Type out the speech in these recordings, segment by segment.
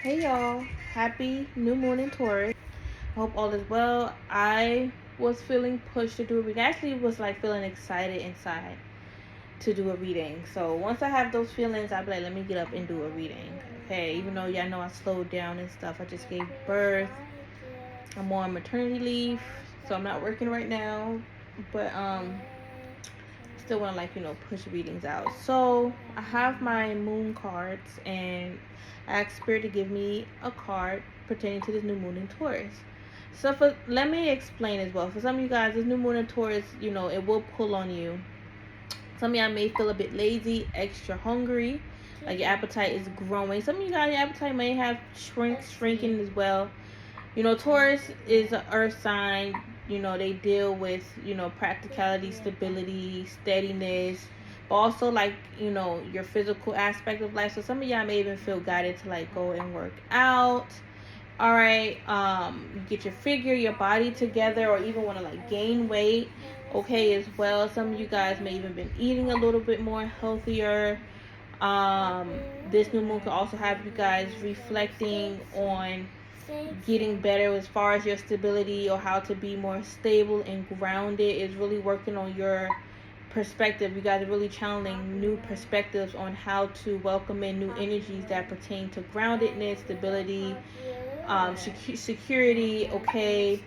Hey y'all, happy new moon in Taurus. I hope all is well. I was feeling pushed to do a reading. Actually, was like feeling excited inside to do a reading. So once I have those feelings, I'll be like, let me get up and do a reading. Okay, even though y'all know I slowed down and stuff, I just gave birth. I'm on maternity leave, so I'm not working right now. But still want to push readings out. So I have my moon cards, and I asked Spirit to give me a card pertaining to this new moon in Taurus. So let me explain as well. For some of you guys, this new moon in Taurus, it will pull on you. Some of y'all may feel a bit lazy, extra hungry, like your appetite is growing. Some of you guys, your appetite may have shrinking as well. Taurus is an earth sign. They deal with, practicality, stability, steadiness, but also your physical aspect of life. So some of y'all may even feel guided to go and work out. All right, get your figure, your body together, or even want to gain weight. Okay, as well. Some of you guys may even been eating a little bit more healthier. This new moon could also have you guys reflecting on getting better as far as your stability, or how to be more stable and grounded. Is really working on your perspective. You guys are really channeling new perspectives on how to welcome in new energies that pertain to groundedness, stability, security, okay,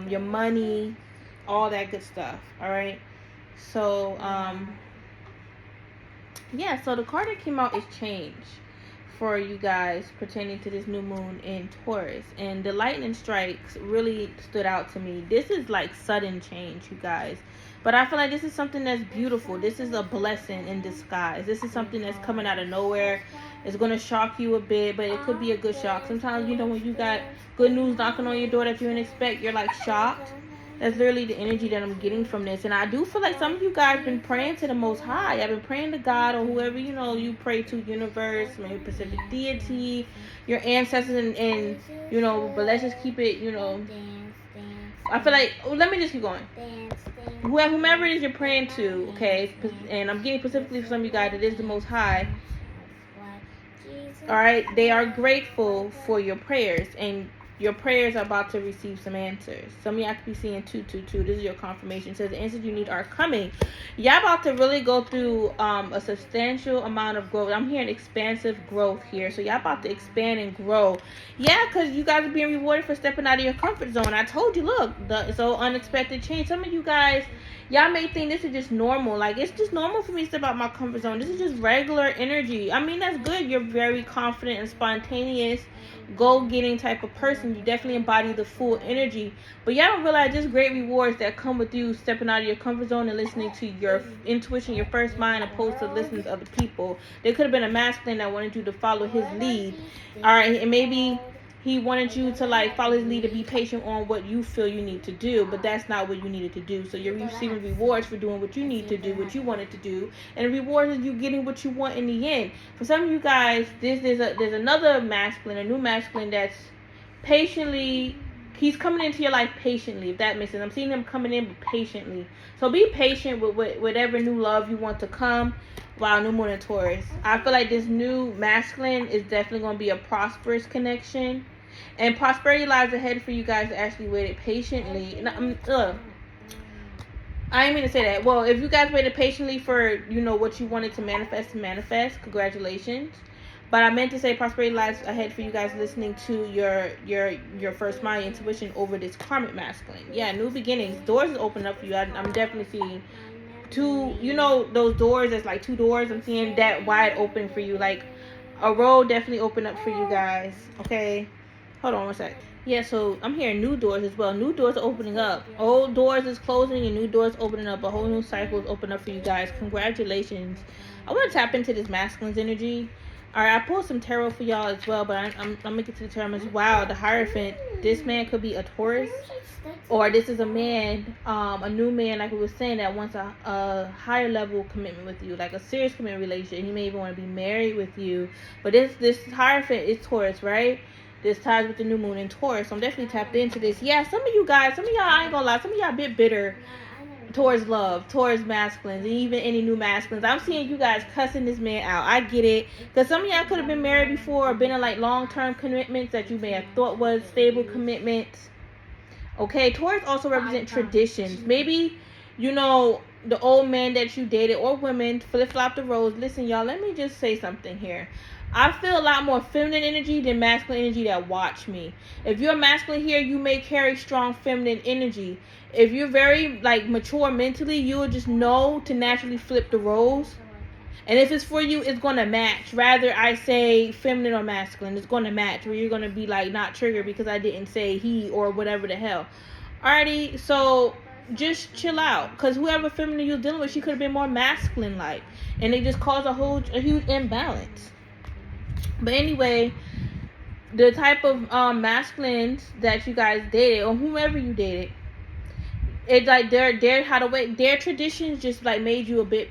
your money, all that good stuff. All right, so so the card that came out is change for you guys pertaining to this new moon in Taurus, and the lightning strikes really stood out to me. This is like sudden change, you guys, but I feel like this is something that's beautiful. This is a blessing in disguise. This is something that's coming out of nowhere. It's going to shock you a bit, but it could be a good shock. Sometimes, when you got good news knocking on your door that you didn't expect, you're like shocked. That's literally the energy that I'm getting from this. And I do feel like some of you guys been praying to the Most High. I've been praying to God, or whoever, you pray to, universe, maybe Pacific deity, your ancestors, and but let's just keep it, I feel like, let me just keep going. Whomever it is you're praying to, okay, and I'm getting specifically for some of you guys, it is the Most High. All right, they are grateful for your prayers, and your prayers are about to receive some answers. Some of y'all could be seeing 222. This is your confirmation. It says the answers you need are coming. Y'all about to really go through a substantial amount of growth. I'm hearing expansive growth here. So y'all about to expand and grow. Yeah, because you guys are being rewarded for stepping out of your comfort zone. I told you, look, so unexpected change. Some of you guys, y'all may think this is just normal. Like, it's just normal for me to step out my comfort zone. This is just regular energy. I mean, that's good. You're very confident and spontaneous, goal-getting type of person. You definitely embody the full energy, but y'all don't realize just great rewards that come with you stepping out of your comfort zone and listening to your intuition, your first mind, opposed to listening to other people. There could have been a masculine that wanted you to follow his lead, all right, and maybe he wanted you to follow his lead, to be patient on what you feel you need to do, but that's not what you needed to do. So you're receiving rewards for doing what you need to do, what you wanted to do, and the reward is you getting what you want in the end. For some of you guys, there's another masculine, a new masculine that's patiently, he's coming into your life patiently, if that makes sense. I'm seeing him coming in patiently. So be patient with whatever new love you want to come. Wow, new moon in Taurus. I feel like this new masculine is definitely going to be a prosperous connection. And prosperity lies ahead for you guys to actually wait it patiently. I didn't mean to say that. Well, if you guys waited patiently for, what you wanted to manifest, congratulations. But I meant to say prosperity lies ahead for you guys listening to your first mind, intuition over this karmic masculine. Yeah, new beginnings. Doors is open up for you. I'm definitely seeing two, those doors, that's like two doors. I'm seeing that wide open for you. Like a road definitely open up for you guys. Okay. Hold on one sec. Yeah, so I'm hearing new doors as well. New doors are opening up. Old doors is closing and new doors opening up. A whole new cycle is opening up for you guys. Congratulations. I want to tap into this masculine's energy. All right, I pulled some tarot for y'all as well, but I'm gonna get to the tarot. Wow, the Hierophant. This man could be a Taurus, or this is a man, a new man, like we were saying, that wants a higher level commitment with you, like a serious commitment relationship. He may even want to be married with you. But this Hierophant is Taurus, right? This ties with the new moon in Taurus. So I'm definitely tapped into this. Yeah, some of y'all, I ain't gonna lie, some of y'all a bit bitter towards love, towards masculines, and even any new masculines. I'm seeing you guys cussing this man out. I get it, because some of y'all could have been married before or been in like long-term commitments that you may have thought was stable commitments. Okay, Taurus also represent traditions. Maybe, you know, the old man that you dated, or women, flip-flop the roles. Listen, y'all, let me just say something here. I feel a lot more feminine energy than masculine energy that watch me. If you're masculine here, you may carry strong feminine energy. If you're very like mature mentally, you will just know to naturally flip the roles. And if it's for you, it's going to match. Rather I say feminine or masculine, it's going to match, where you're going to be like not triggered because I didn't say he or whatever the hell. Alrighty, so just chill out, because whoever feminine you're dealing with, she could have been more masculine like, and it just caused a huge imbalance. But anyway, the type of masculines that you guys dated, or whomever you dated, it's like their traditions just like made you a bit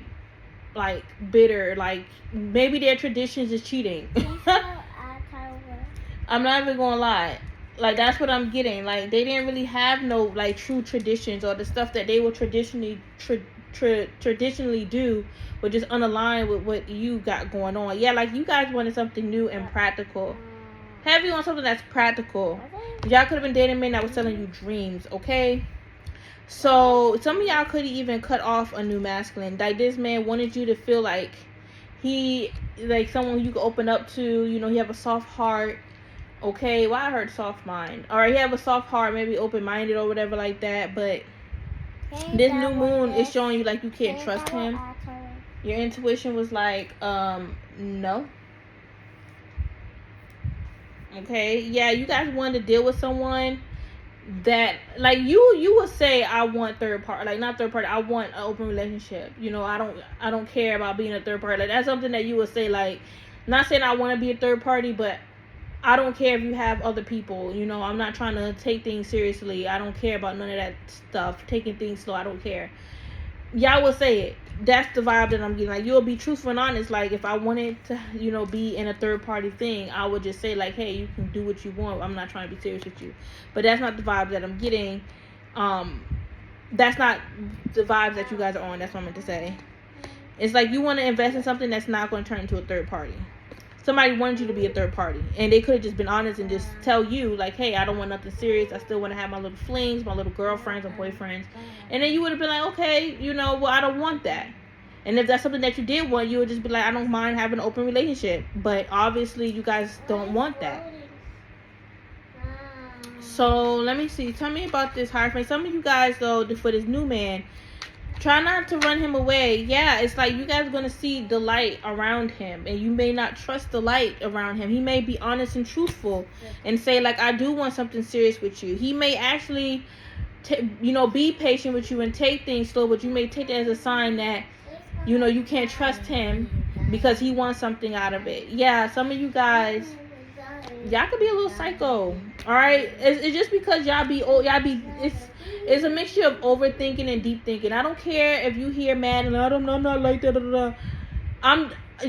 like bitter. Like maybe their traditions is cheating. I'm not even gonna lie. Like that's what I'm getting. Like they didn't really have no like true traditions, or the stuff that they would traditionally do would just unaligned with what you got going on. Yeah, like you guys wanted something new and practical. Heavy on something that's practical. Y'all could have been dating men that was selling you dreams, okay? So some of y'all could even cut off a new masculine. Like this man wanted you to feel like he like someone you could open up to. You know, he have a soft heart. Okay, well I heard soft mind. Alright, he have a soft heart, maybe open minded or whatever like that. But this new moon is showing you like you can't trust him. Your intuition was like, no. Okay, yeah, you guys wanted to deal with someone that like you would say I want third party, like not third party, I want an open relationship. You know, I don't care about being a third party. Like that's something that you would say, like not saying I want to be a third party, but I don't care if you have other people. You know, I'm not trying to take things seriously. I don't care about none of that stuff. Taking things slow, I don't care. Y'all will say it. That's the vibe that I'm getting. Like you'll be truthful and honest. Like if I wanted to, you know, be in a third party thing, I would just say like, hey, you can do what you want. I'm not trying to be serious with you. But that's not the vibe that I'm getting. That's not the vibes that you guys are on. That's what I meant to say. It's like you want to invest in something that's not going to turn into a third party. Somebody wanted you to be a third party, and they could have just been honest and just tell you like, hey, I don't want nothing serious. I still want to have my little flings, my little girlfriends or boyfriends. And then you would have been like, okay, you know, well, I don't want that. And if that's something that you did want, you would just be like, I don't mind having an open relationship. But obviously you guys don't want that. So let me see. Tell me about this Hierophant. Some of you guys though, for this new man, try not to run him away. Yeah, it's like you guys are going to see the light around him, and you may not trust the light around him. He may be honest and truthful and say like, I do want something serious with you. He may actually you know, be patient with you and take things slow, but you may take that as a sign that, you know, you can't trust him because he wants something out of it. Yeah, some of you guys, y'all could be a little psycho. All right, it's just because y'all be it's a mixture of overthinking and deep thinking. I don't care if you hear mad and I'm not like that.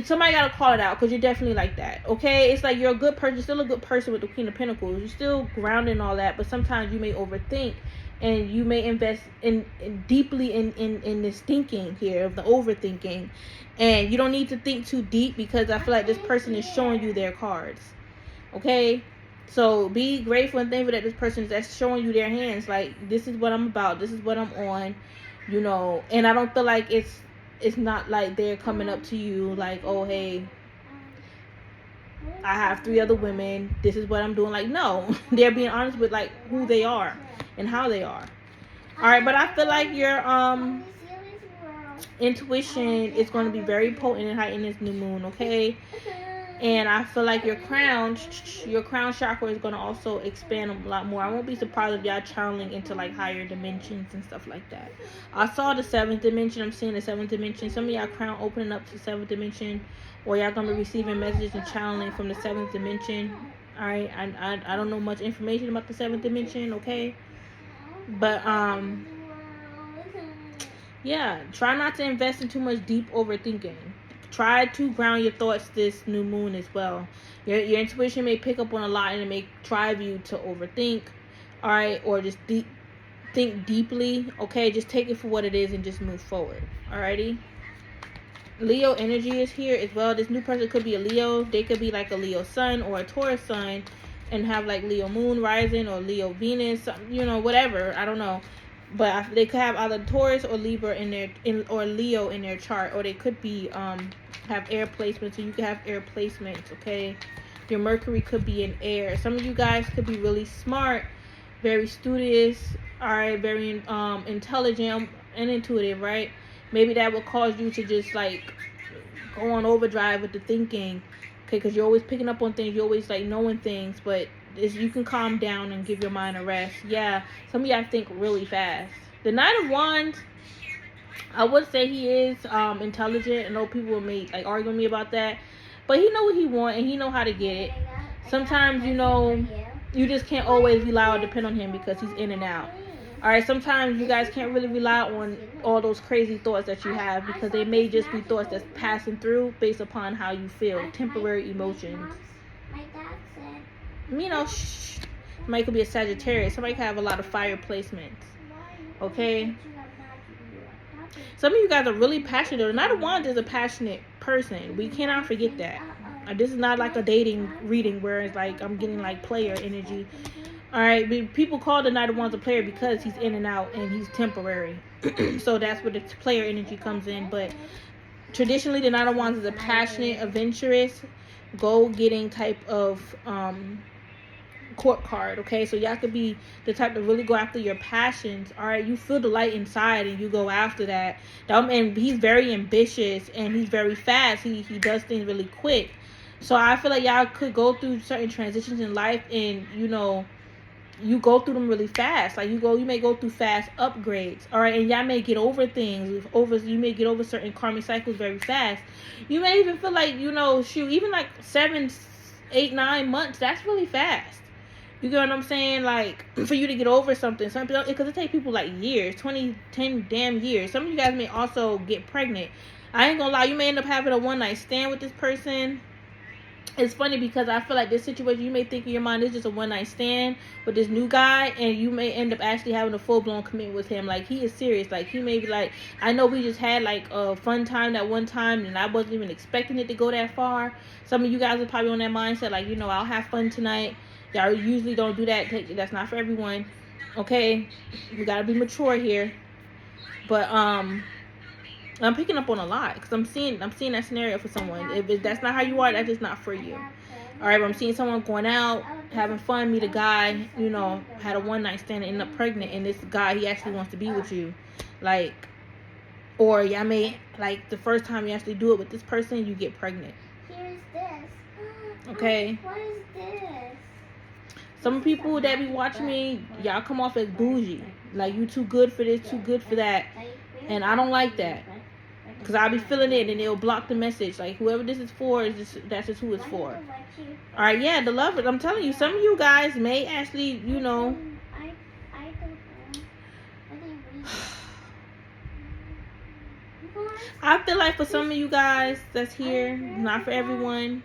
Somebody gotta call it out, because you're definitely like that. Okay, it's like you're a good person. You're still a good person with the Queen of Pentacles. You're still grounded and all that, but sometimes you may overthink, and you may invest deeply in this thinking here of the overthinking, and you don't need to think too deep, because I feel like this person is showing you their cards. Okay, so be grateful and thankful that this person is showing you their hands. Like, this is what I'm about. This is what I'm on. You know, and I don't feel like it's not like they're coming up to you like, oh, hey, I have 3 other women. This is what I'm doing. Like, no, they're being honest with like who they are and how they are. All right, but I feel like your intuition is going to be very potent and heightened this new moon. Okay. And I feel like your crown chakra is going to also expand a lot more. I won't be surprised if y'all channeling into like higher dimensions and stuff like that. I saw the 7th dimension. I'm seeing the 7th dimension. Some of y'all crown opening up to 7th dimension, or y'all going to be receiving messages and channeling from the 7th dimension. All right. I don't know much information about the 7th dimension. Okay. But yeah, try not to invest in too much deep overthinking. Try to ground your thoughts this new moon as well. Your intuition may pick up on a lot, and it may drive you to overthink, all right, or just think deeply. Okay, just take it for what it is and just move forward. Alrighty. Leo energy is here as well. This new person could be a Leo. They could be like a Leo sun or a Taurus sun and have like Leo moon rising or Leo Venus, you know, whatever. I don't know. But they could have either Taurus or Libra or Leo in their chart, or they could be have air placements. So you could have air placements, okay? Your Mercury could be in air. Some of you guys could be really smart, very studious, all right, very intelligent and intuitive, right? Maybe that will cause you to just like go on overdrive with the thinking, okay? Because you're always picking up on things, you're always like knowing things, but you can calm down and give your mind a rest. Yeah, some of y'all think really fast. The Knight of Wands, I would say he is intelligent. I know people may like argue with me about that, but he know what he want and he know how to get it. Sometimes, you know, you just can't always rely or depend on him because he's in and out. All right, sometimes you guys can't really rely on all those crazy thoughts that you have because they may just be thoughts that's passing through based upon how you feel, temporary emotions. My dad said, You know, somebody could be a Sagittarius. Somebody could have a lot of fire placements. Okay? Some of you guys are really passionate. The Knight of Wands is a passionate person. We cannot forget that. This is not like a dating reading where it's like I'm getting like player energy. All right, people call the Knight of Wands a player because he's in and out and he's temporary. So that's where the player energy comes in. But traditionally, the Knight of Wands is a passionate, adventurous, goal-getting type of court card. Okay, so y'all could be the type to really go after your passions. All right, you feel the light inside and you go after that. And he's very ambitious and he's very fast. He does things really quick. So I feel like y'all could go through certain transitions in life and, you know, you go through them really fast. Like you may go through fast upgrades. All right, and y'all may get over things. You may get over certain karmic cycles very fast. You may even feel like, you know, shoot, even like 7, 8, 9 months. That's really fast. You get what I'm saying? Like, for you to get over something, because it takes people like years, 10 damn years. Some of you guys may also get pregnant. I ain't gonna lie, you may end up having a one night stand with this person. It's funny because I feel like this situation, you may think in your mind is just a one night stand with this new guy, and you may end up actually having a full blown commitment with him. Like, he is serious. Like, he may be like, I know we just had like a fun time that one time, and I wasn't even expecting it to go that far. Some of you guys are probably on that mindset, like, you know, I'll have fun tonight. Y'all usually don't do that. That's not for everyone. Okay, we gotta be mature here. But I'm picking up on a lot because I'm seeing that scenario for someone. If that's not how you are, that's just not for you. All right, but I'm seeing someone going out, having fun, meet a guy, you know, had a one night stand and end up pregnant, and this guy, he actually wants to be with you, like, or y'all may, like, the first time you actually do it with this person, you get pregnant. Here's this. Okay. What is this? Some people that be watching me, y'all come off as bougie, like you too good for this, too good for that, and I don't like that. Because I'll be feeling it and it'll block the message. Like, whoever this is for, that's just who it's for. Alright, yeah, the lovers. I'm telling you, some of you guys may actually, you know. I don't know. I feel like for some of you guys that's here, not for everyone,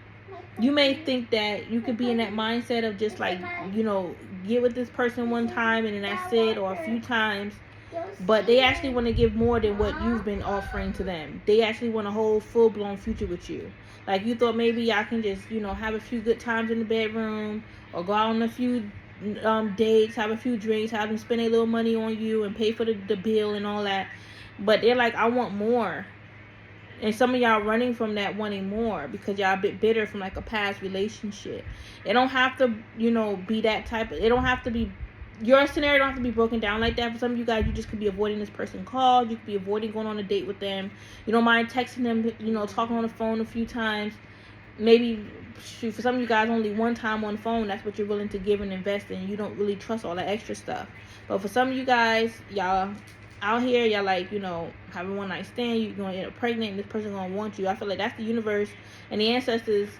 you may think that you could be in that mindset of just like, you know, get with this person one time and then that's it, or a few times. But they actually want to give more than what you've been offering to them. They actually want a whole full-blown future with you. Like, you thought maybe y'all can just, you know, have a few good times in the bedroom or go out on a few dates, have a few drinks, have them spend a little money on you and pay for the bill and all that. But they're like, I want more. And some of y'all running from that wanting more because y'all a bit bitter from like a past relationship. It don't have to, you know, be that type of, it don't have to be, your scenario don't have to be broken down like that. For some of you guys, you just could be avoiding this person calls. You could be avoiding going on a date with them. You don't mind texting them, you know, talking on the phone a few times. Maybe, shoot, for some of you guys, only one time on the phone, that's what you're willing to give and invest in. You don't really trust all that extra stuff. But for some of you guys, y'all out here, y'all like, you know, having one night stand, you're going to end up pregnant and this person going to want you. I feel like that's the universe and the ancestors.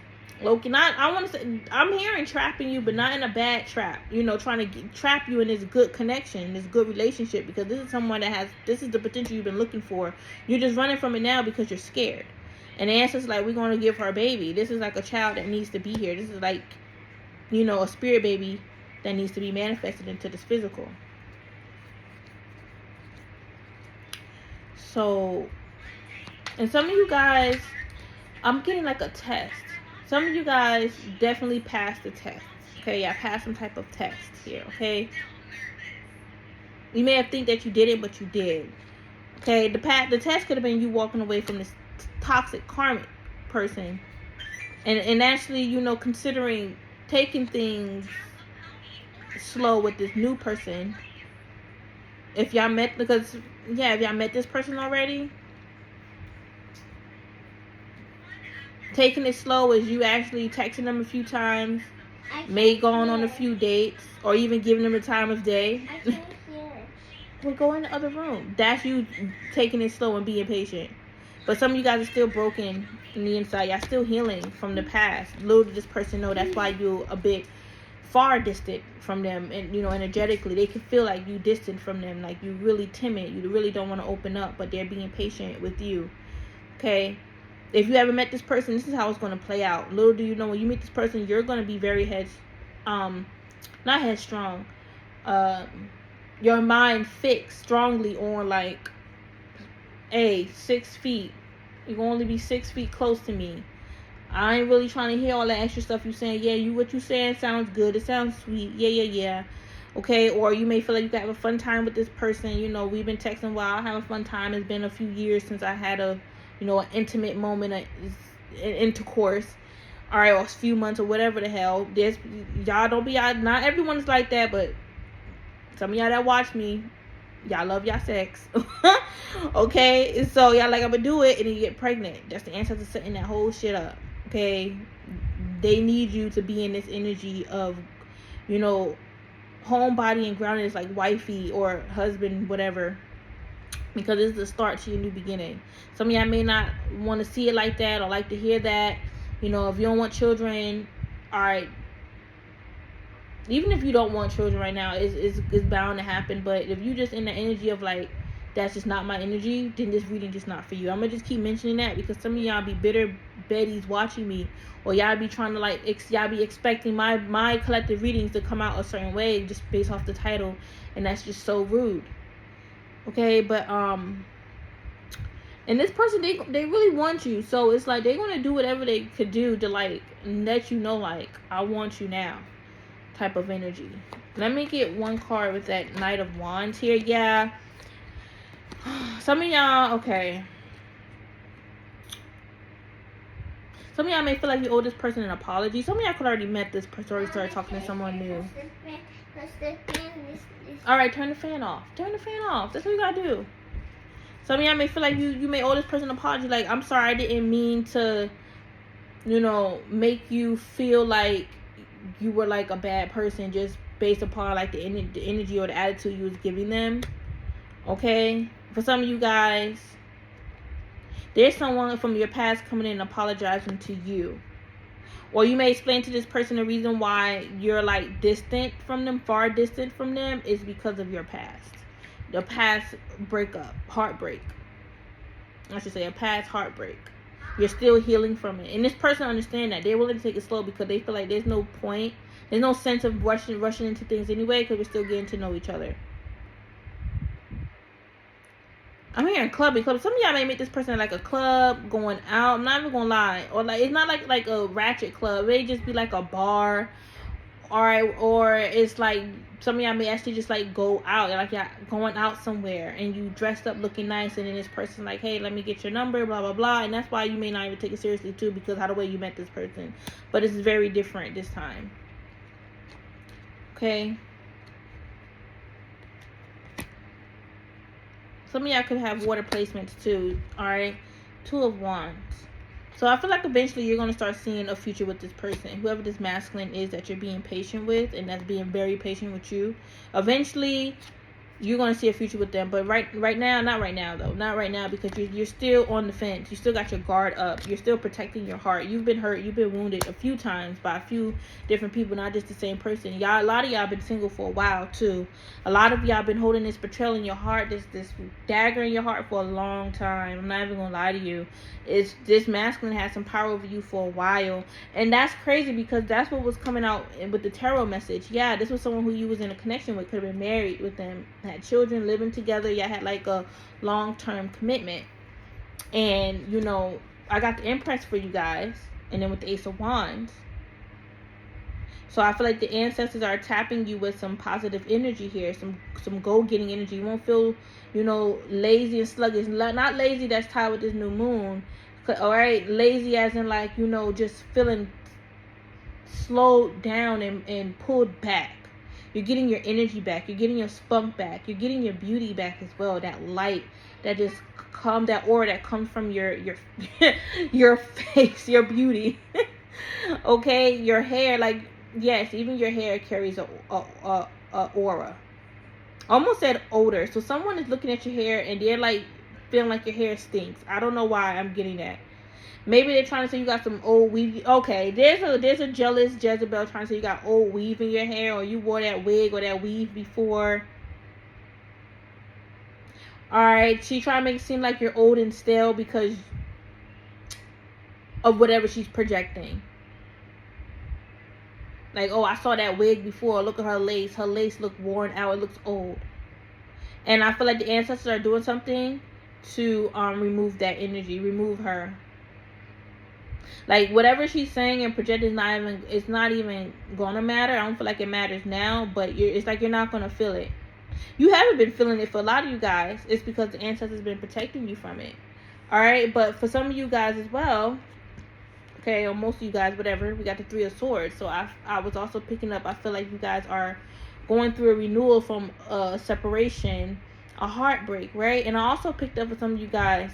Loki, I want to say, I'm hearing trapping you, but not in a bad trap. You know, trying to trap you in this good connection, this good relationship, because this is someone this is the potential you've been looking for. You're just running from it now because you're scared. And the answer's like, we're going to give her a baby. This is like a child that needs to be here. This is like, you know, a spirit baby that needs to be manifested into this physical. So, and some of you guys, I'm getting like a test. Some of you guys definitely passed the test. Okay, y'all passed some type of test here. Okay, you may have think that you didn't, but you did. Okay, the test could have been you walking away from this toxic karmic person, and actually, you know, considering taking things slow with this new person. If y'all met, because yeah, if y'all met this person already, taking it slow is you actually texting them a few times, may going on a few dates, or even giving them the time of day. I can't hear. Well, go in the other room. That's you taking it slow and being patient. But some of you guys are still broken in the inside. Y'all still healing from the past. Little did this person know that's why you're a bit far distant from them, and you know, energetically they can feel like you distant from them, like you really timid, you really don't want to open up, but they're being patient with you. Okay, if you ever met this person, this is how it's going to play out. Little do you know, when you meet this person, you're going to be very not headstrong, your mind fixed strongly on like, hey, 6 feet, you're going to only be 6 feet close to me. I ain't really trying to hear all that extra stuff you saying. Yeah, what you saying sounds good. It sounds sweet. Yeah. Okay, or you may feel like you can have a fun time with this person. You know, we've been texting a while. I have a fun time. It's been a few years since I had an intimate moment, an intercourse. All right, or a few months or whatever the hell. Y'all don't be out. Not everyone's like that, but some of y'all that watch me, y'all love y'all sex. Okay, so y'all like, I'm gonna do it, and then you get pregnant. That's the answer to setting that whole shit up. Okay, they need you to be in this energy of, you know, homebody and grounded is like wifey or husband, whatever, because it's the start to your new beginning. Some of y'all may not want to see it like that or like to hear that. You know, if you don't want children, all right, even if you don't want children right now, it's bound to happen. But if you just in the energy of like, that's just not my energy, then this reading just not for you. I'm gonna just keep mentioning that because some of y'all be bitter Betties watching me, or y'all be trying to like, y'all be expecting my collective readings to come out a certain way just based off the title, and that's just so rude. Okay, but and this person, they really want you, so it's like they're gonna do whatever they could do to like let you know, like, I want you now type of energy. Let me get one card with that Knight of Wands here. Yeah, some of y'all, okay, some of y'all may feel like you owe this person an apology. Some of y'all could already met this person, already started talking to someone new. All right, turn the fan off. Turn the fan off. That's what you gotta do. Some of y'all may feel like you may owe this person an apology. Like, I'm sorry, I didn't mean to, you know, make you feel like you were like a bad person just based upon like the energy or the attitude you was giving them. Okay, for some of you guys, there's someone from your past coming in and apologizing to you, or you may explain to this person the reason why you're like distant from them, far distant from them, is because of your past, the past breakup, heartbreak. I should say a past heartbreak. You're still healing from it, and this person understands that. They're willing to take it slow because they feel like there's no point, there's no sense of rushing into things anyway, because we're still getting to know each other. I'm hearing clubbing. Some of y'all may meet this person at like a club, going out. I'm not even gonna lie, or like it's not like a ratchet club. It may just be like a bar, or it's like some of y'all may actually just like go out, like y'all going out somewhere and you dressed up looking nice, and then this person like, hey, let me get your number, blah blah blah, and that's why you may not even take it seriously too, because how the way you met this person. But it's very different this time. Okay. Some of y'all could have water placements too. Alright. 2 of Wands. So I feel like eventually you're going to start seeing a future with this person. Whoever this masculine is that you're being patient with, and that's being very patient with you. Eventually you're going to see a future with them. But right now, not right now though. Not right now, because you're still on the fence. You still got your guard up. You're still protecting your heart. You've been hurt. You've been wounded a few times by a few different people, not just the same person. Y'all, a lot of y'all been single for a while too. A lot of y'all been holding this betrayal in your heart, this dagger in your heart for a long time. I'm not even going to lie to you. It's this masculine has some power over you for a while. And that's crazy, because that's what was coming out with the tarot message. Yeah, this was someone who you was in a connection with, could have been married with them, had children, living together. Y'all had like a long-term commitment. And, you know, I got the Empress for you guys. And then with the Ace of Wands. So I feel like the ancestors are tapping you with some positive energy here, some go-getting energy. You won't feel, you know, lazy and sluggish. Not lazy that's tied with this new moon. All right, lazy as in like, you know, just feeling slowed down and pulled back. You're getting your energy back. You're getting your spunk back. You're getting your beauty back as well. That light that just that aura that comes from your your face, your beauty. Okay, your hair, like, yes, even your hair carries a aura. Almost said odor. So someone is looking at your hair and they're like feeling like your hair stinks. I don't know why I'm getting that. Maybe they're trying to say you got some old weave. Okay, there's a jealous Jezebel trying to say you got old weave in your hair, or you wore that wig or that weave before. Alright, she trying to make it seem like you're old and stale because of whatever she's projecting. Like, oh, I saw that wig before. Look at her lace. Her lace look worn out. It looks old. And I feel like the ancestors are doing something to remove that energy, remove her. Like, whatever she's saying and projecting it's not even gonna matter. I don't feel like it matters now, but it's like you're not gonna feel it. You haven't been feeling it for a lot of you guys. It's because the ancestors been protecting you from it. Alright, but for some of you guys as well, okay, or most of you guys, whatever, we got the Three of Swords. So I was also picking up, I feel like you guys are going through a renewal from a separation, a heartbreak, right? And I also picked up with some of you guys,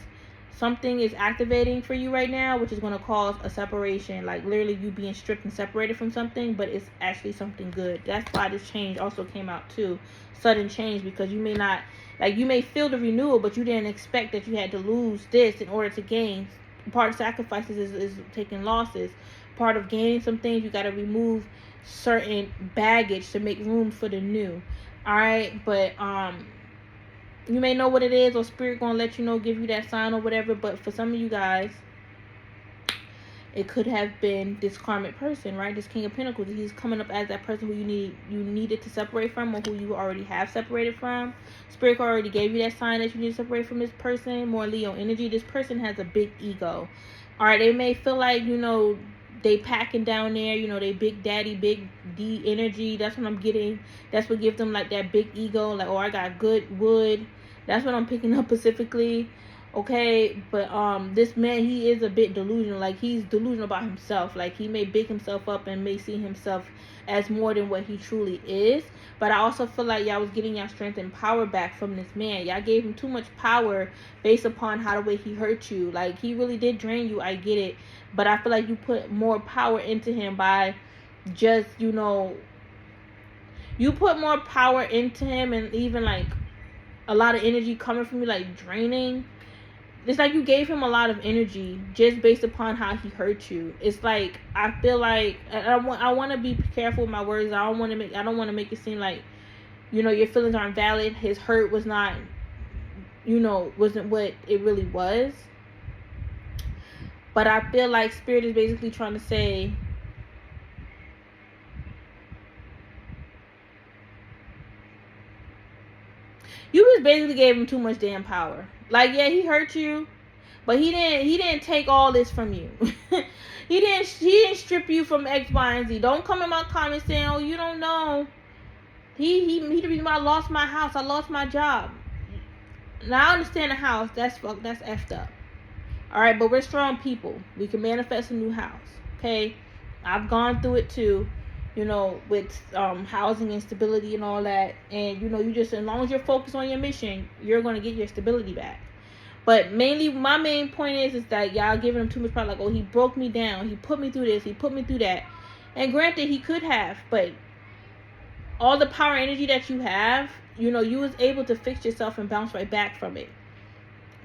something is activating for you right now, which is going to cause a separation, like literally you being stripped and separated from something, but it's actually something good. That's why this change also came out too. Sudden change, because you may not, like, you may feel the renewal, but you didn't expect that you had to lose this in order to gain. Part of sacrifices is taking losses. Part of gaining some things, you got to remove certain baggage to make room for the new. Alright, but you may know what it is, or spirit gonna let you know, give you that sign or whatever. But for some of you guys, it could have been this karmic person, right? This King of Pentacles. He's coming up as that person who you needed to separate from, or who you already have separated from. Spirit already gave you that sign that you need to separate from this person. More Leo energy. This person has a big ego. All right, they may feel like, you know, they packing down there, you know, they big daddy, big D energy. That's what I'm getting. That's what gives them like that big ego, like, oh, I got good wood. That's what I'm picking up specifically. Okay, but this man, he is a bit delusional. Like, he's delusional about himself. Like, he may big himself up and may see himself as more than what he truly is. But I also feel like y'all was getting y'all strength and power back from this man. Y'all gave him too much power based upon how the way he hurt you. Like, he really did drain you, I get it. But I feel like you put more power into him by just, you know, you put more power into him, and even like a lot of energy coming from you, like draining. It's like you gave him a lot of energy just based upon how he hurt you. It's like, I feel like I want to be careful with my words. I don't want to make it seem like, you know, your feelings aren't valid. His hurt was not, you know, wasn't what it really was. But I feel like Spirit is basically trying to say, you just basically gave him too much damn power. Like, yeah, he hurt you, but he didn't take all this from you. he didn't strip you from X, Y, and Z. Don't come in my comments saying, oh, you don't know. He the reason why I lost my house. I lost my job. Now I understand the house. That's effed up. Alright, but we're strong people. We can manifest a new house. Okay? I've gone through it too. You know, with housing instability and all that. And, you know, you just, as long as you're focused on your mission, you're going to get your stability back. But mainly, my main point is that y'all giving him too much power. Like, oh, he broke me down. He put me through this. He put me through that. And granted, he could have. But all the power and energy that you have, you know, you was able to fix yourself and bounce right back from it.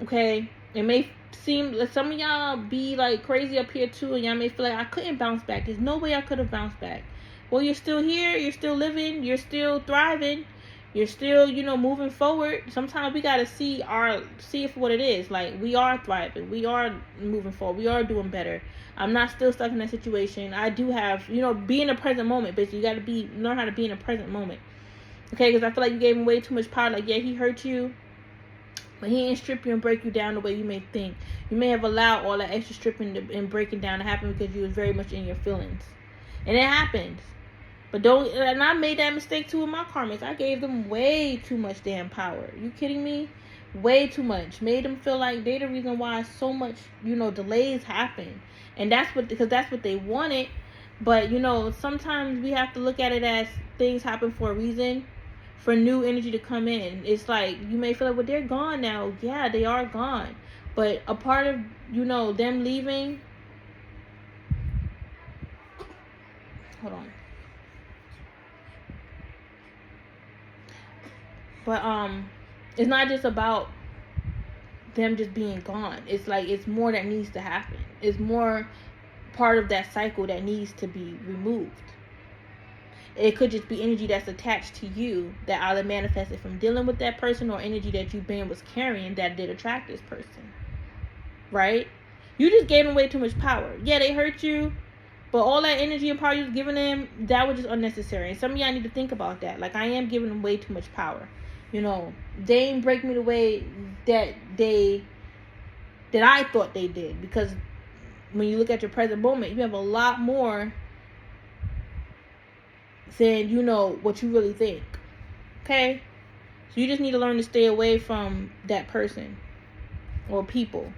Okay? It may seem like some of y'all be like crazy up here too. And y'all may feel like, I couldn't bounce back. There's no way I could have bounced back. Well, you're still here, you're still living, you're still thriving, you're still, you know, moving forward. Sometimes we gotta see it for what it is. Like, we are thriving, we are moving forward, we are doing better. I'm not still stuck in that situation. I do have, you know, be in the present moment, but you gotta learn how to be in the present moment. Okay, because I feel like you gave him way too much power. Like, yeah, he hurt you, but he ain't strip you and break you down the way you may think. You may have allowed all that extra stripping and breaking down to happen because you was very much in your feelings. And it happens. But don't, and I made that mistake too with my karmics. I gave them way too much damn power. You kidding me? Way too much. Made them feel like they the reason why so much, delays happen. And because that's what they wanted. But, sometimes we have to look at it as things happen for a reason, for new energy to come in. It's like, you may feel like, well, they're gone now. Yeah, they are gone. But a part of, them leaving, hold on. But it's not just about them just being gone. It's like it's more that needs to happen. It's more part of that cycle that needs to be removed. It could just be energy that's attached to you that either manifested from dealing with that person, or energy that you been was carrying that did attract this person. Right? You just gave them way too much power. Yeah, they hurt you, but all that energy and power you was giving them, that was just unnecessary. And some of y'all need to think about that. Like, I am giving them way too much power. They ain't break me the way that I thought they did. Because when you look at your present moment, you have a lot more than what you really think. Okay? So you just need to learn to stay away from that person or people.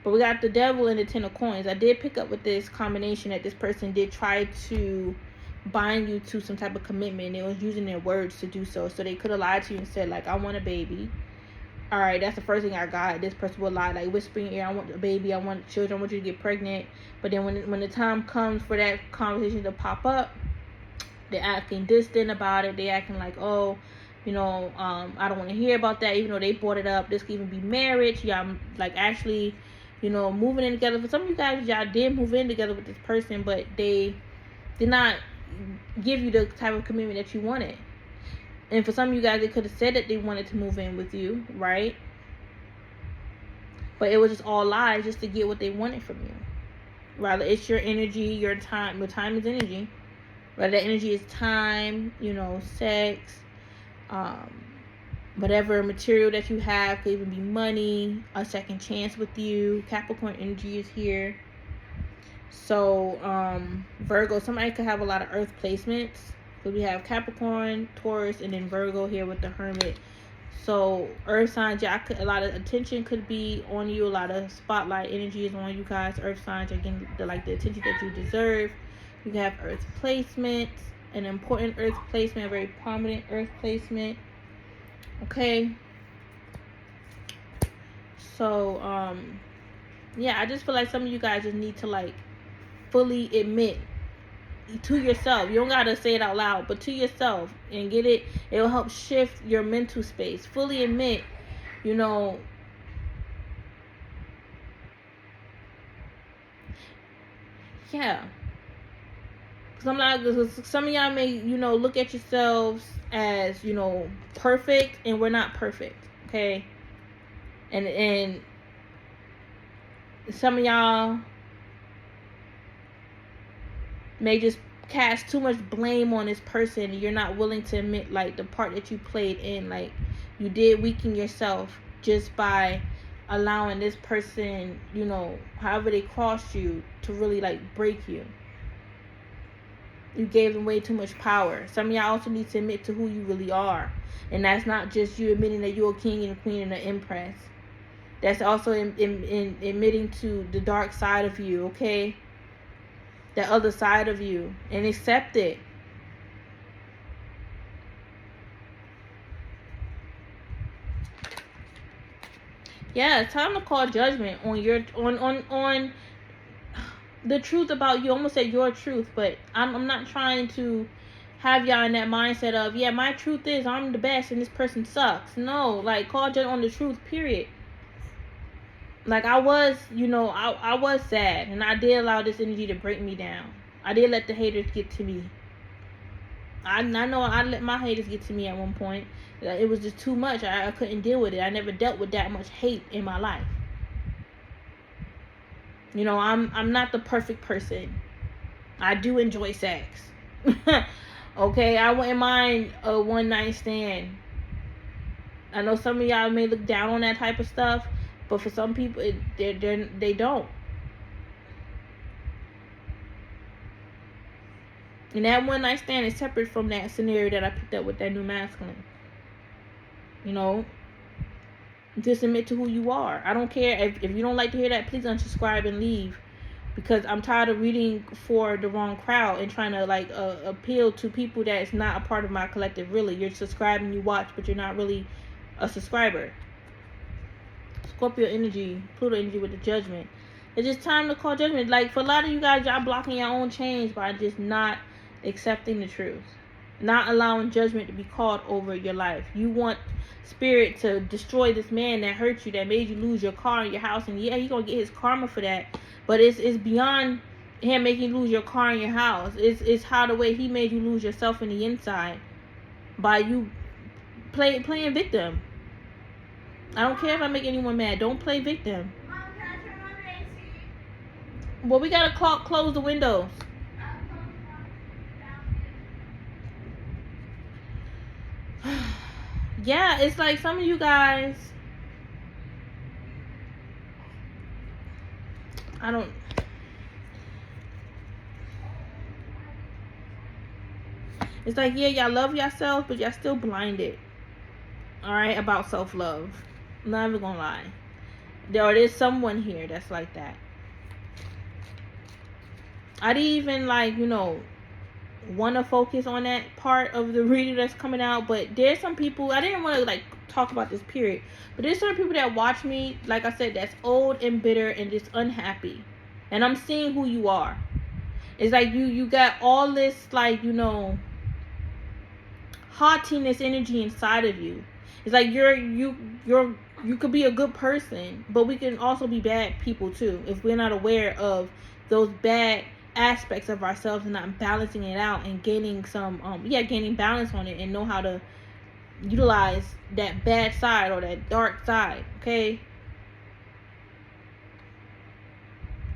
But we got the devil and the 10 of coins. I did pick up with this combination that this person did try to bind you to some type of commitment. They was using their words to do so. So they could have lied to you and said, like, I want a baby. All right, that's the first thing I got. This person would lie, like, whispering in your ear, I want a baby, I want children, I want you to get pregnant. But then when the time comes for that conversation to pop up, they're acting distant about it. They acting like, oh, I don't want to hear about that, even though they brought it up. This could even be marriage. Y'all, like, actually, moving in together. For some of you guys, y'all did move in together with this person, but they did not give you the type of commitment that you wanted. And for some of you guys, they could have said that they wanted to move in with you, right? But it was just all lies just to get what they wanted from you. Rather, it's your energy, your time. Your time is energy. Whether that energy is time, sex, whatever material that you have, could even be money, a second chance with you. Capricorn energy is here. So, Virgo, somebody could have a lot of earth placements. So we have Capricorn, Taurus, and then Virgo here with the Hermit. So, earth signs, a lot of attention could be on you. A lot of spotlight energy is on you guys. Earth signs are getting the attention that you deserve. You have earth placements, an important earth placement, a very prominent earth placement. Okay. So, yeah, I just feel like some of you guys just need to, like, fully admit to yourself. You don't gotta say it out loud, but to yourself, and get it. It will help shift your mental space. Fully admit, yeah. Some of y'all may, look at yourselves as, perfect, and we're not perfect. Okay. And some of y'all may just cast too much blame on this person, and you're not willing to admit, like, the part that you played in. Like, you did weaken yourself just by allowing this person, however they crossed you, to really, like, break you. You gave them way too much power. Some of y'all also need to admit to who you really are. And that's not just you admitting that you're a king and a queen and an empress. That's also in admitting to the dark side of you, okay? The other side of you. And accept it. Yeah, it's time to call judgment on your on the truth about you. I almost said your truth, but I'm not trying to have y'all in that mindset of, yeah, my truth is I'm the best and this person sucks. No, like, call judgment on the truth, period. Like, I was, I was sad, and I did allow this energy to break me down. I did let the haters get to me. I know I let my haters get to me at one point. It was just too much. I couldn't deal with it. I never dealt with that much hate in my life. I'm not the perfect person. I do enjoy sex. Okay, I wouldn't mind a one night stand. I know some of y'all may look down on that type of stuff, but for some people, they don't. And that one night stand is separate from that scenario that I picked up with that new masculine. You know, just admit to who you are. I don't care if you don't like to hear that. Please unsubscribe and leave, because I'm tired of reading for the wrong crowd and trying to like appeal to people that is not a part of my collective. Really, you're subscribing, you watch, but you're not really a subscriber. Scorpio energy, Pluto energy with the judgment. It's just time to call judgment. Like for a lot of you guys, y'all blocking your own change by just not accepting the truth, not allowing judgment to be called over your life. You want spirit to destroy this man that hurt you, that made you lose your car and your house, and yeah, he's gonna get his karma for that. But it's beyond him making you lose your car and your house. It's how the way he made you lose yourself in the inside by you playing victim. I don't care if I make anyone mad. Don't play victim. Mom, can I turn on the AC? Well, we gotta close the windows. Yeah, it's like some of you guys, it's like, yeah, y'all love yourself, but y'all still blinded, all right, about self-love. I'm not even gonna lie. There is someone here that's like that. I didn't even like, want to focus on that part of the reading that's coming out, but there's some people, I didn't want to like talk about this period, but there's certain people that watch me, like I said, that's old and bitter and just unhappy, and I'm seeing who you are. It's like you got all this like haughtiness energy inside of you. It's like you could be a good person, but we can also be bad people too if we're not aware of those bad aspects of ourselves and not balancing it out and gaining some gaining balance on it and know how to utilize that bad side or that dark side. Okay,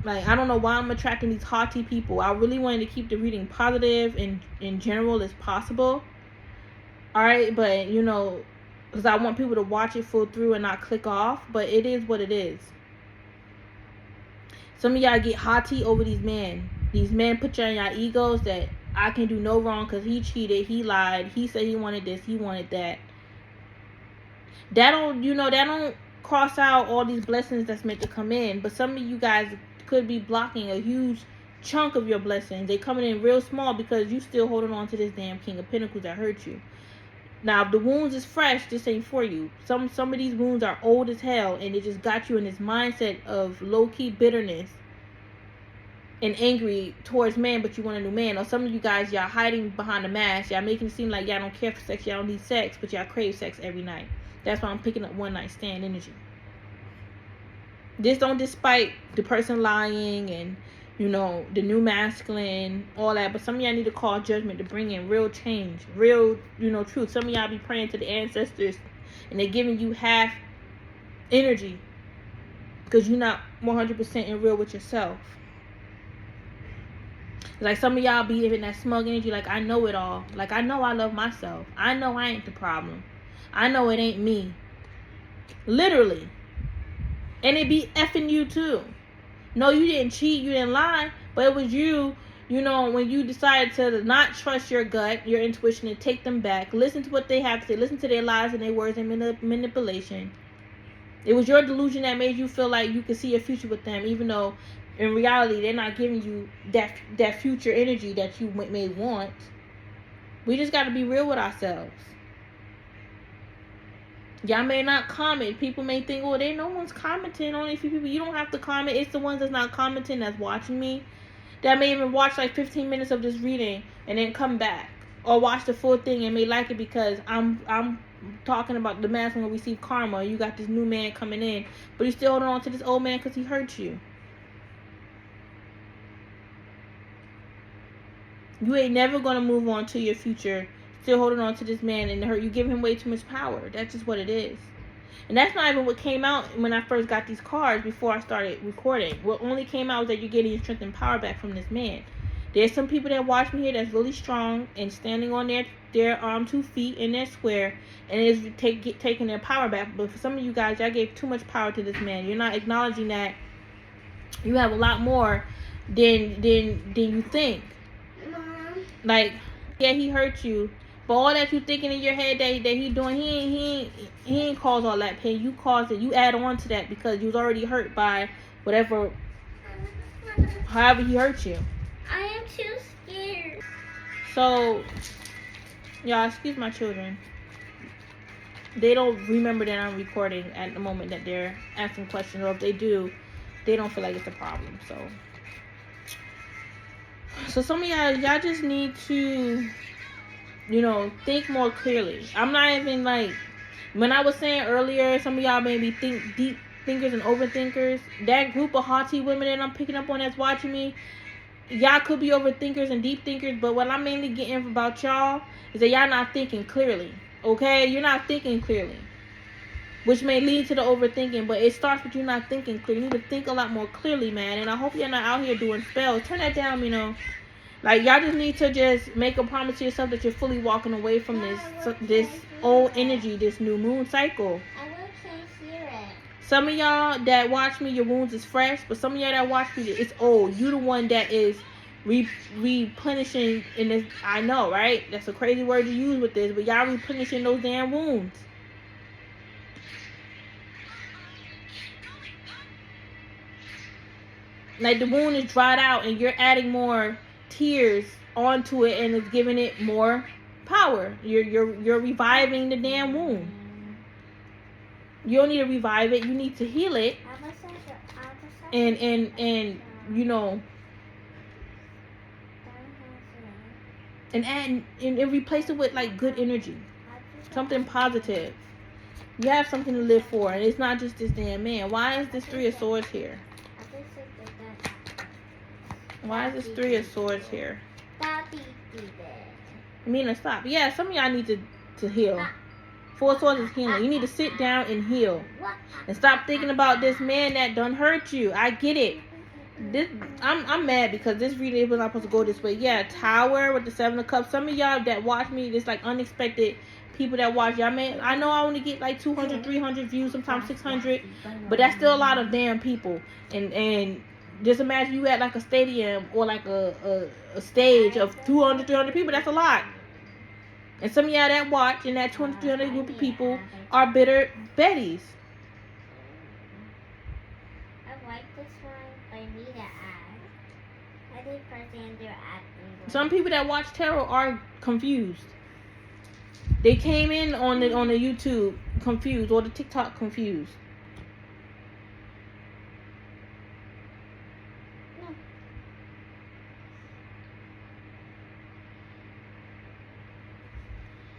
like I don't know why I'm attracting these haughty people. I really wanted to keep the reading positive and in general as possible, all right, but because I want people to watch it full through and not click off, but it is what it is. Some of y'all get haughty over these men. These men put you on your egos that I can do no wrong because he cheated, he lied, he said he wanted this, he wanted that. That don't cross out all these blessings that's meant to come in. But some of you guys could be blocking a huge chunk of your blessings. They coming in real small because you still holding on to this damn King of Pentacles that hurt you. Now, if the wounds is fresh, this ain't for you. Some of these wounds are old as hell, and it just got you in this mindset of low-key bitterness and angry towards man, but you want a new man. Or some of you guys, y'all hiding behind a mask. Y'all making it seem like y'all don't care for sex, y'all don't need sex, but y'all crave sex every night. That's why I'm picking up one night stand energy. This don't despite the person lying and the new masculine, all that, but some of y'all need to call judgment to bring in real change, real, truth. Some of y'all be praying to the ancestors and they're giving you half energy because you're not 100% in real with yourself. Like some of y'all be in that smug energy, like I know it all. Like I know I love myself. I know I ain't the problem. I know it ain't me. Literally. And it be effing you too. No, you didn't cheat, you didn't lie, but it was you, when you decided to not trust your gut, your intuition, and take them back. Listen to what they have to say. Listen to their lies and their words and manipulation. It was your delusion that made you feel like you could see a future with them, even though in reality they're not giving you that future energy that you may want. We just got to be real with ourselves. Y'all may not comment. People may think, oh, no one's commenting. Only a few people. You don't have to comment. It's the ones that's not commenting that's watching me. That may even watch like 15 minutes of this reading and then come back. Or watch the full thing and may like it because I'm talking about the man's gonna receive karma. You got this new man coming in, but you still holding on to this old man because he hurt you. You ain't never gonna move on to your future still holding on to this man and hurt you. Give him way too much power. That's just what it is. And that's not even what came out when I first got these cards before I started recording. What only came out was that you're getting your strength and power back from this man. There's some people that watch me here that's really strong and standing on their 2 feet in their square, and it's taking their power back. But for some of you guys, y'all gave too much power to this man. You're not acknowledging that you have a lot more than you think. Mom. Like, yeah, he hurt you, but all that you thinking in your head that he doing, he ain't cause all that pain. You caused it. You add on to that because you was already hurt by whatever, however he hurt you. I am too scared. So, y'all, excuse my children. They don't remember that I'm recording at the moment that they're asking questions, or if they do, they don't feel like it's a problem. So some of y'all just need to, think more clearly. I'm not even like, when I was saying earlier, some of y'all maybe think deep thinkers and overthinkers. That group of haughty women that I'm picking up on that's watching me, y'all could be overthinkers and deep thinkers, but what I'm mainly getting about y'all is that y'all not thinking clearly. Okay? You're not thinking clearly, which may lead to the overthinking, but it starts with you not thinking clear. You need to think a lot more clearly, man. And I hope you're not out here doing spells. Turn that down, Like, y'all just need to just make a promise to yourself that you're fully walking away from this old energy, this new moon cycle. I can't hear it. Some of y'all that watch me, your wounds is fresh, but some of y'all that watch me, it's old. You the one that is replenishing in this. I know, right? That's a crazy word to use with this, but y'all replenishing those damn wounds. Like, the wound is dried out and you're adding more tears onto it, and it's giving it more power. You're reviving the damn wound. You don't need to revive it. You need to heal it. And and replace it with like good energy, something positive. You have something to live for, and it's not just this damn man. Why is this 3 of Swords here? Why is this 3 of Swords here? Mina, stop. Yeah, some of y'all need to heal. 4 of Swords is healing. You need to sit down and heal. And stop thinking about this man that done hurt you. I get it. I'm mad because this reading was not supposed to go this way. Yeah, Tower with the 7 of Cups. Some of y'all that watch me, it's like unexpected people that watch y'all. I know I only get like 200, 300 views, sometimes 600, but that's still a lot of damn people. And just imagine you at like a stadium or like a stage of 200, 300 people. That's a lot. And some of y'all that watch in that 200, 300 group of people are bitter Bettys. I like this one, but I need to add. I did press Andrew add. Some people that watch tarot are confused. They came in on the YouTube confused, or the TikTok confused.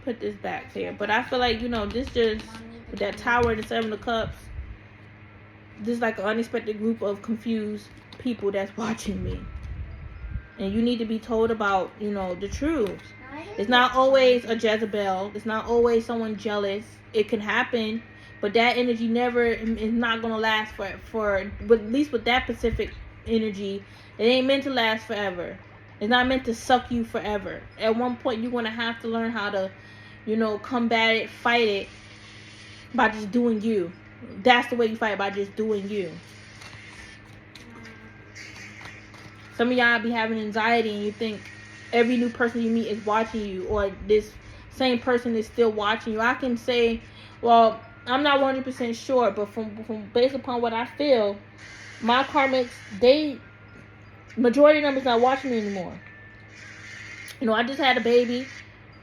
Put this back here, but I feel like this just with that Tower and the 7 of Cups, this is like an unexpected group of confused people that's watching me, and you need to be told about the truth. It's not always a Jezebel. It's not always someone jealous. It can happen, but that energy never is not gonna last for but at least with that specific energy, it ain't meant to last forever. It's not meant to suck you forever. At one point, you're gonna have to learn how to combat it, fight it by just doing you. That's the way you fight, by just doing you. Some of y'all be having anxiety and you think every new person you meet is watching you, or this same person is still watching you. I can say, well, I'm not 100% sure, but from based upon what I feel, my karmics, majority of them is not watching me anymore. I just had a baby.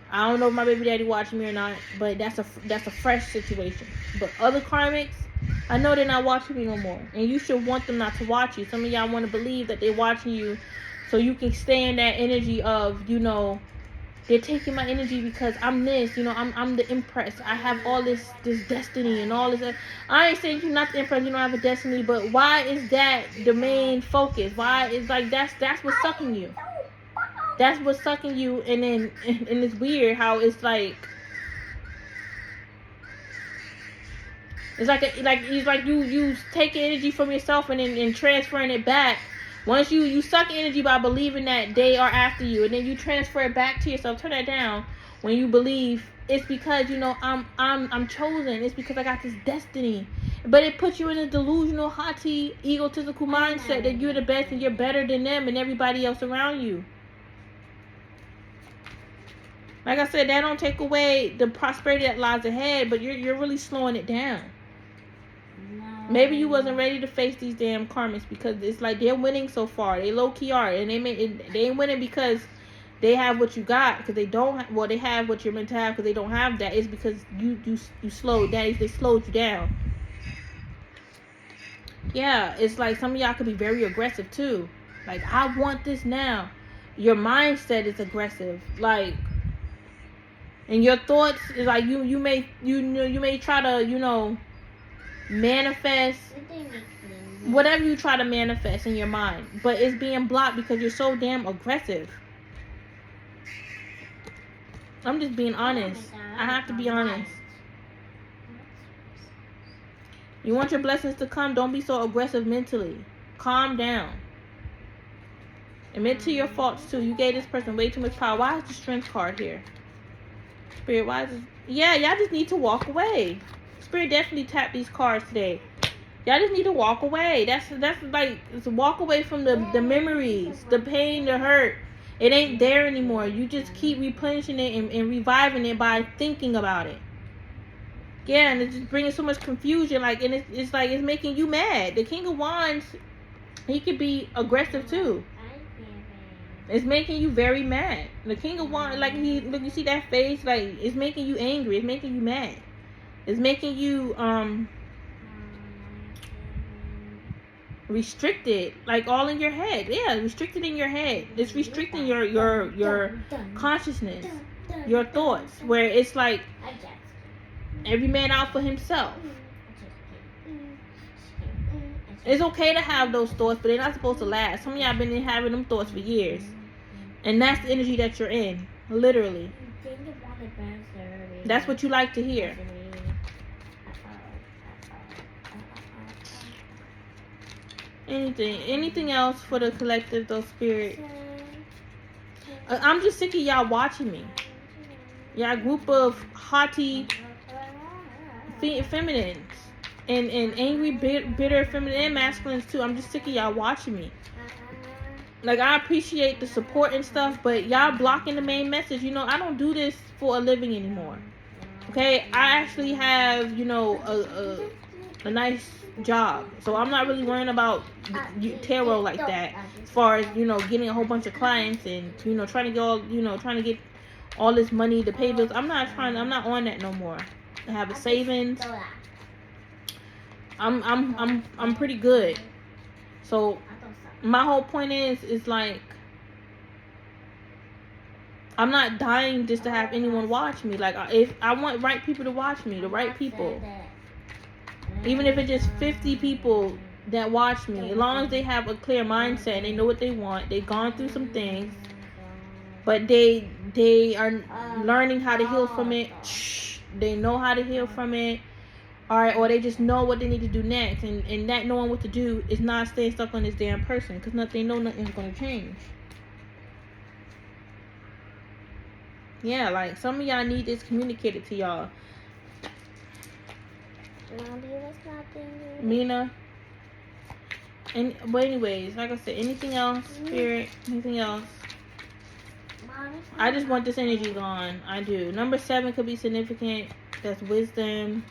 I don't know if my baby daddy watching me or not, but that's a fresh situation. But other karmics, I know they're not watching me no more, and you should want them not to watch you. Some of y'all want to believe that they're watching you so you can stay in that energy of they're taking my energy because I'm this, I'm the Empress. I have all this destiny and all this. I ain't saying you're not the Empress, you don't have a destiny, but why is that the main focus? Why is like that's what's sucking you? That's what's sucking you, and then and it's weird how it's like you take energy from yourself and transferring it back, Once you suck energy by believing that they are after you, and then you transfer it back to yourself. Turn that down. When you believe it's because I'm chosen. It's because I got this destiny. But it puts you in a delusional, haughty, egotistical mindset that you're the best and you're better than them and everybody else around you. Like I said, that don't take away the prosperity that lies ahead, but you're really slowing it down. No. Maybe you wasn't ready to face these damn karmics because it's like they're winning so far. They low key are, and they ain't winning because they have what you got. Because they don't. Well, they have what you're meant to have because they don't have that. It's because you slowed down. They slowed you down. Yeah, it's like some of y'all could be very aggressive too. Like, I want this now. Your mindset is aggressive. Like. And your thoughts is like you may try to manifest whatever you try to manifest in your mind, but it's being blocked because you're so damn aggressive. I'm just being honest. I have to be honest. You want your blessings to come, don't be so aggressive mentally. Calm down. Admit to your faults too. You gave this person way too much power. Why is the strength card here? Spirit, why is it? Yeah, y'all just need to walk away. Spirit definitely tapped these cards today. Y'all just need to walk away. That's like, it's walk away from the memories, the pain, the hurt. It ain't there anymore. You just keep replenishing it and reviving it by thinking about it. Yeah, and it's just bringing so much confusion. Like, and it's like it's making you mad. The King of Wands, he could be aggressive too. It's making you very mad. The King of Wands, like look, you see that face? Like, it's making you angry. It's making you mad. It's making you restricted, like all in your head. Yeah, restricted in your head. It's restricting your consciousness, your thoughts. Where it's like every man out for himself. It's okay to have those thoughts, but they're not supposed to last. Some of y'all been having them thoughts for years. And that's the energy that you're in. Literally. That's what you like to hear. Anything else for the collective, though, Spirit? I'm just sick of y'all watching me. Y'all a group of haughty feminines. And angry, bitter feminine and masculines too. I'm just sick of y'all watching me. Like, I appreciate the support and stuff, but y'all blocking the main message. I don't do this for a living anymore. Okay, I actually have a nice job, so I'm not really worrying about tarot like that. As far as getting a whole bunch of clients and trying to get all this money to pay bills. I'm not on that no more. I have a savings. I'm pretty good. So my whole point is like, I'm not dying just to have anyone watch me. Like, if I want right people to watch me, the right people, even if it's just 50 people that watch me, as long as they have a clear mindset and they know what they want, they've gone through some things, but they are learning how to heal from it. They know how to heal from it. Alright, or they just know what they need to do next, and that knowing what to do is not staying stuck on this damn person, because nothing's going to change. Yeah, like, some of y'all need this communicated to y'all. Mina. But anyways, like I said, anything else, Spirit? Anything else? I just want this energy gone. I do. Number 7 could be significant. That's wisdom.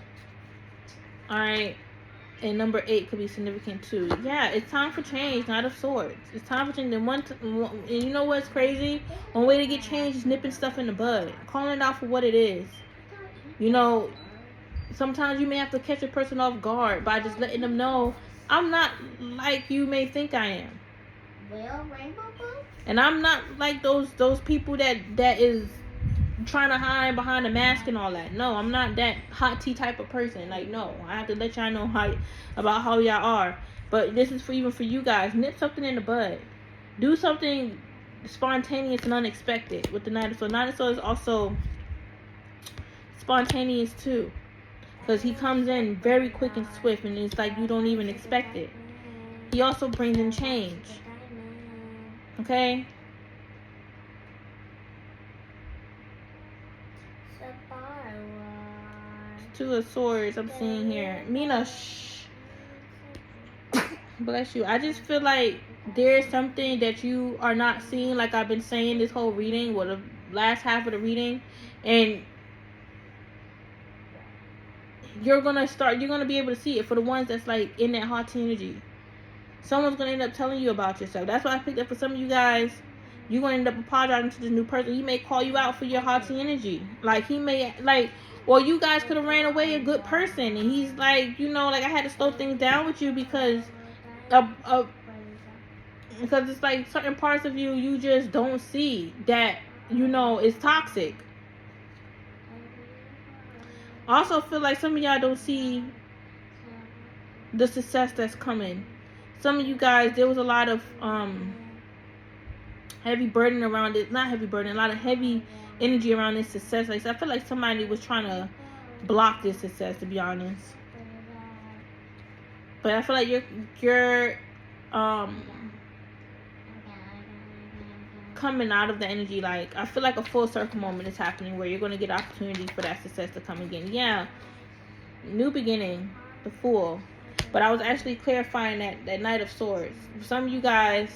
Alright, and number 8 could be significant too. Yeah, it's time for change, Knight of Swords. It's time for change. And you know what's crazy? One way to get change is nipping stuff in the bud, calling it out for what it is. Sometimes you may have to catch a person off guard by just letting them know, I'm not like you may think I am. And I'm not like those people that is trying to hide behind a mask and all that. No, I'm not that hot tea type of person. Like, no, I have to let y'all know about how y'all are. But this is even for you guys. Nip something in the bud. Do something spontaneous and unexpected with the Knight of Swords. Knight of Swords is also spontaneous too, because he comes in very quick and swift, and it's like you don't even expect it. He also brings in change. Okay? Two of Swords I'm seeing here. Mina, shh. Bless you. I just feel like there's something that you are not seeing, like I've been saying this whole reading, well, the last half of the reading, and you're gonna be able to see it for the ones that's like in that haughty energy. Someone's gonna end up telling you about yourself. That's why I picked up for some of you guys. You're gonna end up apologizing to this new person. He may call you out for your haughty energy. Like he may or you guys could have ran away a good person, and he's like, like I had to slow things down with you because it's like certain parts of you just don't see that is toxic. Also feel like some of y'all don't see the success that's coming. Some of you guys, there was a lot of heavy burden around it. Not heavy burden, a lot of heavy energy around this success. Like, so I feel like somebody was trying to block this success, to be honest. But I feel like you're coming out of the energy. Like, I feel like a full circle moment is happening where you're going to get opportunity for that success to come again. Yeah, new beginning, the Fool. But I was actually clarifying that Knight of Swords. For some of you guys,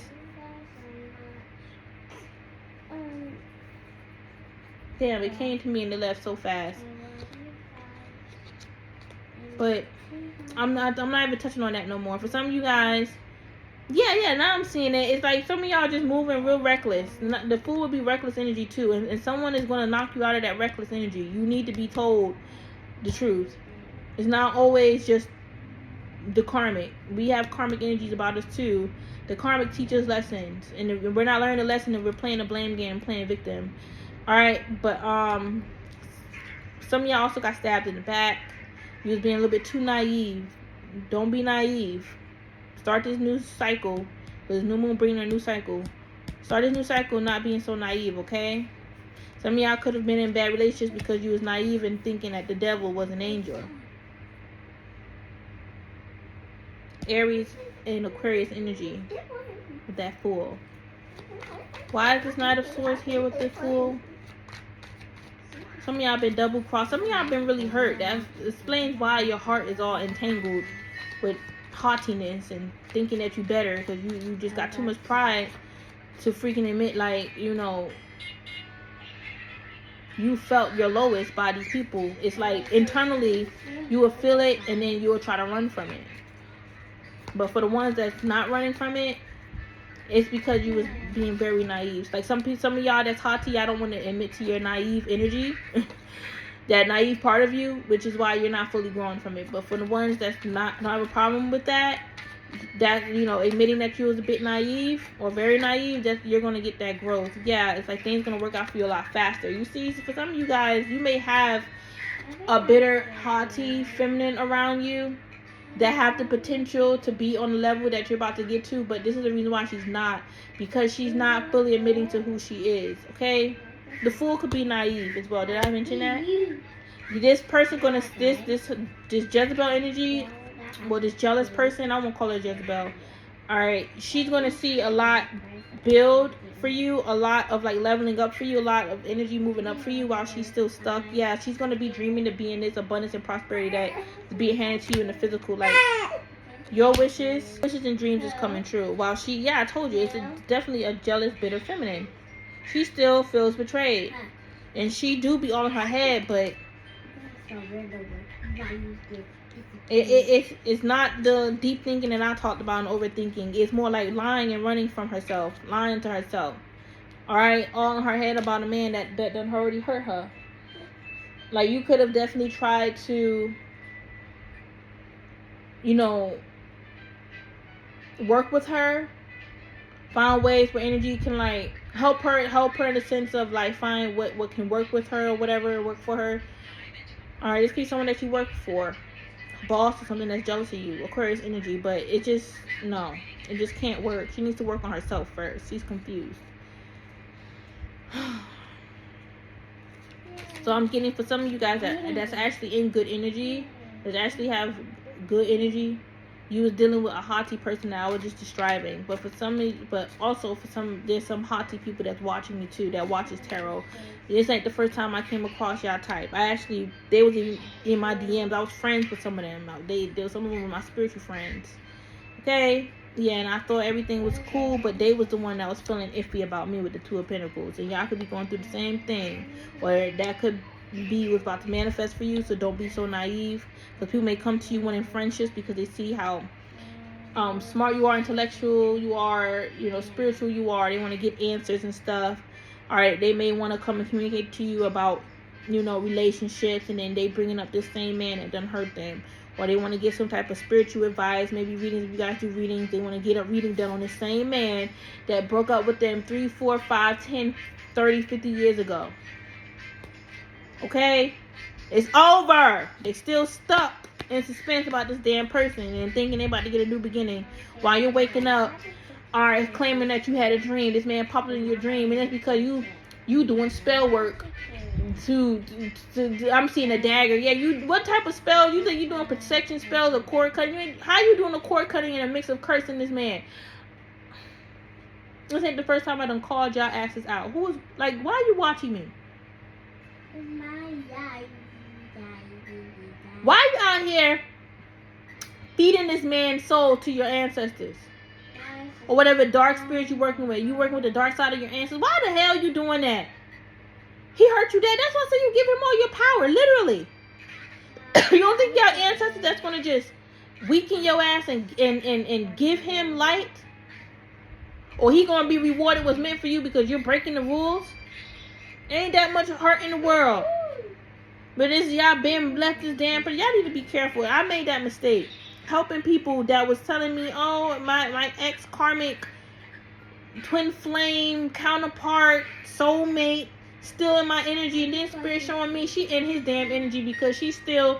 damn, it came to me and it left so fast. But I'm not even touching on that no more. For some of you guys, yeah, now I'm seeing it. It's like some of y'all just moving real reckless. The Fool would be reckless energy too, and someone is going to knock you out of that reckless energy. You need to be told the truth. It's not always just the karmic. We have karmic energies about us too. The karmic teaches lessons, and if we're not learning the lesson, and we're playing a blame game, playing victim. All right, but some of y'all also got stabbed in the back. You was being a little bit too naive. Don't be naive. Start this new cycle. This new moon bringing a new cycle. Start this new cycle not being so naive, okay? Some of y'all could have been in bad relationships because you was naive and thinking that the devil was an angel. Aries and Aquarius energy with that Fool. Why is this Knight of Swords here with this Fool? Some of y'all been double crossed. Some of y'all been really hurt. That explains why your heart is all entangled with haughtiness and thinking that you better because you just got too much pride to freaking admit, like, you felt your lowest by these people. It's like internally you will feel it and then you will try to run from it. But for the ones that's not running from it, it's because you was being very naive. Like some of y'all that's haughty, I don't want to admit to your naive energy. That naive part of you, which is why you're not fully growing from it. But for the ones that's not have a problem with that admitting that you was a bit naive or very naive, that you're gonna get that growth. Yeah, it's like things gonna work out for you a lot faster. You see, for some of you guys, you may have a bitter, haughty feminine around you that have the potential to be on the level that you're about to get to, but this is the reason why she's not, because she's not fully admitting to who she is. Okay, the Fool could be naive as well. Did I mention that? This person gonna this Jezebel energy, well, this jealous person, I won't call her Jezebel. All right, she's gonna see a lot build for you, a lot of like leveling up for you, a lot of energy moving up for you while she's still stuck. Yeah, she's gonna be dreaming to be in this abundance and prosperity that is being handed to you in the physical. Like your wishes and dreams is coming true. While I told you, it's definitely a jealous, bitter feminine. She still feels betrayed, and she do be all in her head, but it's not the deep thinking that I talked about and overthinking. It's more like lying and running from herself, lying to herself. All right, all in her head about a man that done already hurt her. Like, you could have definitely tried to, work with her, find ways where energy can like help her in the sense of like find what can work with her or whatever work for her. All right, this could be someone that you work for, boss or something that's jealous of you, Aquarius energy, but it just can't work. She needs to work on herself first. She's confused. So I'm getting for some of you guys that's actually in good energy, that actually have good energy, you was dealing with a haughty person that I was just describing. But also for some, there's some haughty people that's watching me too, that watches tarot. This ain't the first time I came across y'all type. They was in my DMs. I was friends with some of them. Some of them were my spiritual friends. Okay, yeah, and I thought everything was cool, but they was the one that was feeling iffy about me with the Two of Pentacles, and y'all could be going through the same thing, or that could be what's about to manifest for you. So don't be so naive, because people may come to you wanting friendships because they see how smart you are, intellectual you are, spiritual you are. They want to get answers and stuff. All right, they may want to come and communicate to you about relationships, and then they bringing up this same man that done hurt them, or they want to get some type of spiritual advice, maybe readings. If you guys do readings, they want to get a reading done on the same man that broke up with them 3, 4, 5, 10, 30, 50 years ago. Okay, it's over. They still stuck in suspense about this damn person and thinking they about to get a new beginning, while you're waking up are claiming that you had a dream. This man popped in your dream, and that's because you doing spell work. I'm seeing a dagger. Yeah, what type of spell? You think you doing protection spells or cord cutting? How you doing a cord cutting in a mix of cursing this man? This ain't the first time I done called y'all asses out. Why are you watching me? Why are you out here feeding this man's soul to your ancestors? Or whatever dark spirit you're working with. You working with the dark side of your ancestors. Why the hell you doing that? He hurt you dead. That's why I say you give him all your power, literally. You don't think your ancestors that's gonna just weaken your ass and give him light? Or he gonna be rewarded what's meant for you because you're breaking the rules? Ain't that much hurt in the world. But it's y'all been left this damn person. Y'all need to be careful. I made that mistake. Helping people that was telling me, oh, my ex karmic twin flame counterpart, soulmate, still in my energy, and then spirit showing me she in his damn energy because she's still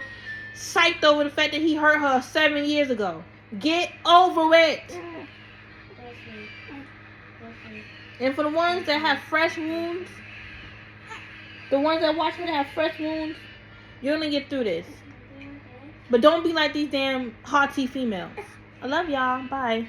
psyched over the fact that he hurt her 7 years ago. Get over it. And for the ones that have fresh wounds, the ones that watch me that have fresh wounds, you're gonna get through this. But don't be like these damn haughty females. I love y'all. Bye.